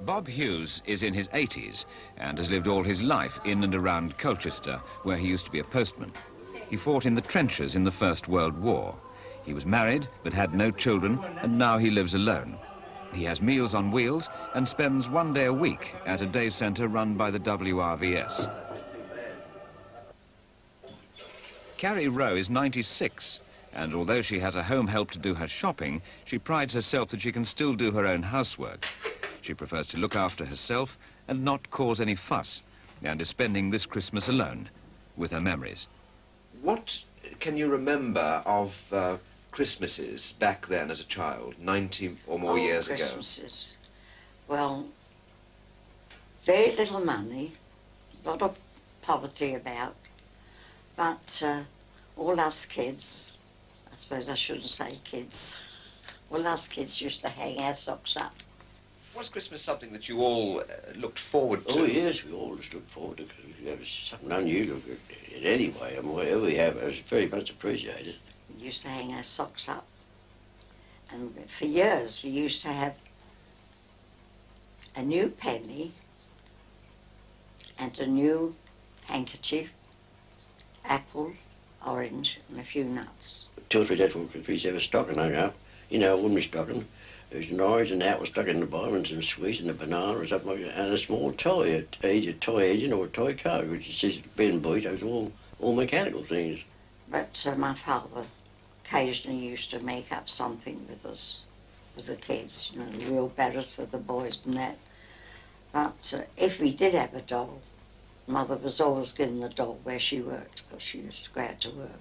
Bob Hewes is in his 80s and has lived all his life in and around Colchester, where he used to be a postman. He fought in the trenches in the First World War. He was married but had no children, and now he lives alone. He has Meals on Wheels and spends one day a week at a day centre run by the WRVS. Carrie Rowe is 96, and although she has a home help to do her shopping, she prides herself that she can still do her own housework. She prefers to look after herself and not cause any fuss, and is spending this Christmas alone with her memories. What can you remember of Christmases back then as a child, 90 or more years ago? Christmases. Well, very little money, a lot of poverty about, but all us kids, I suppose I shouldn't say kids, all us kids used to hang our socks up. Was Christmas something that you all looked forward to? Oh yes, we always looked forward to it. It was something unusual in any way, and whatever we have, it was very much appreciated. We used to hang our socks up, and for years we used to have a new penny and a new handkerchief, apple, orange, and a few nuts. 2 or 3 days before Christmas, we have a stocking hung up, you know, a woman's stocking. There was an orange and an apple stuck in the bottom, and some sweets and a banana or something like that, and a small toy, a toy engine or a toy car, which is just been built. Those were all mechanical things. But my father occasionally used to make up something with us, with the kids, you know, wheelbarrows for the boys and that. But if we did have a doll, Mother was always given the doll where she worked, because she used to go out to work.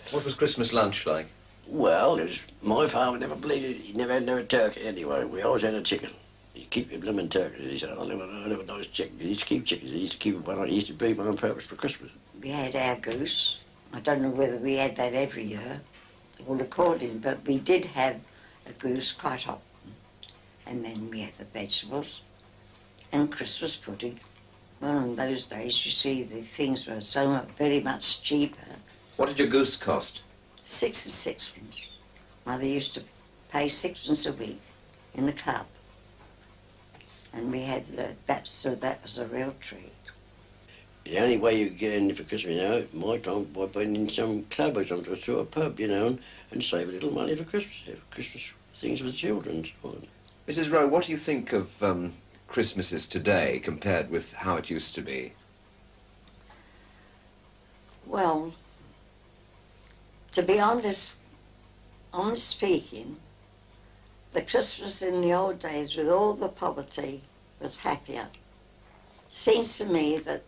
What was Christmas lunch like? Well, my father never believed it. He never had no turkey anyway. We always had a chicken. You keep your blooming turkey. He said, I never know chicken. He used to keep chickens. He used to keep one. He used to breed one on purpose for Christmas. We had our goose. I don't know whether we had that every year, all according, but we did have a goose quite often. And then we had the vegetables and Christmas pudding. Well, in those days, you see, the things were so much, very much cheaper. What did your goose cost? 6 and 6 pence. Mother used to pay 6 pence a week in the club. And we had so that was a real treat. The only way you could get in for Christmas, you know, my time, by putting in some club or something, through a pub, you know, and save a little money for Christmas things for the children. Mrs. Rowe, what do you think of Christmases today compared with how it used to be? Well, to be honest speaking, the Christmas in the old days with all the poverty was happier. Seems to me that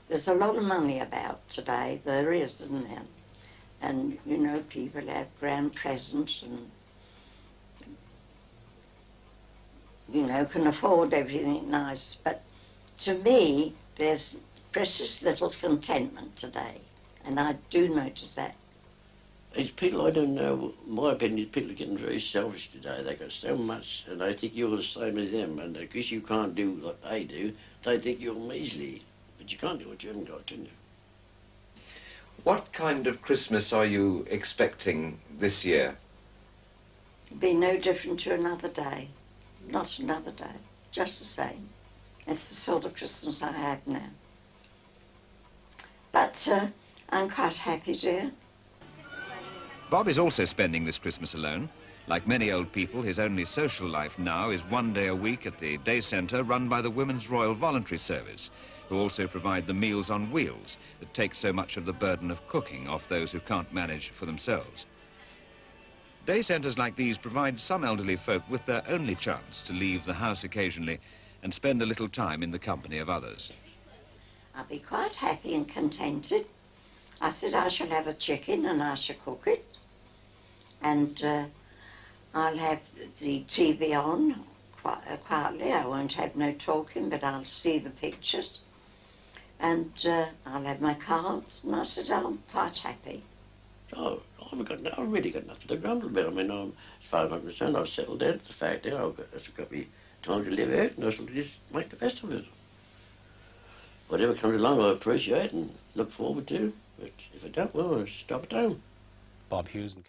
there's a lot of money about today, there is, isn't there? And, you know, people have grand presents and, you know, can afford everything nice. But to me, there's precious little contentment today, and I do notice that. It's people, I don't know, my opinion is people are getting very selfish today. They got so much, and I think you're the same as them, and because you can't do what they do, they think you're measly. But you can't do what you haven't got, can you? What kind of Christmas are you expecting this year? It'll be no different to another day. Not another day, just the same. It's the sort of Christmas I have now. But I'm quite happy, dear. Bob is also spending this Christmas alone. Like many old people, his only social life now is one day a week at the day centre run by the Women's Royal Voluntary Service, who also provide the Meals on Wheels that take so much of the burden of cooking off those who can't manage for themselves. Day centres like these provide some elderly folk with their only chance to leave the house occasionally and spend a little time in the company of others. I'll be quite happy and contented. I said I shall have a chicken and I shall cook it. And I'll have the TV on quietly. I won't have no talking, but I'll see the pictures. And I'll have my cards. And I said I'm quite happy. Oh, I've really got nothing to grumble about. I mean, as far as I'm concerned, I've settled down. It's the fact that I've got me time to live out, and I shall just make the best of it. Whatever comes along, I appreciate and look forward to. But if I don't, well, I'll stop at home. Bob Hewes and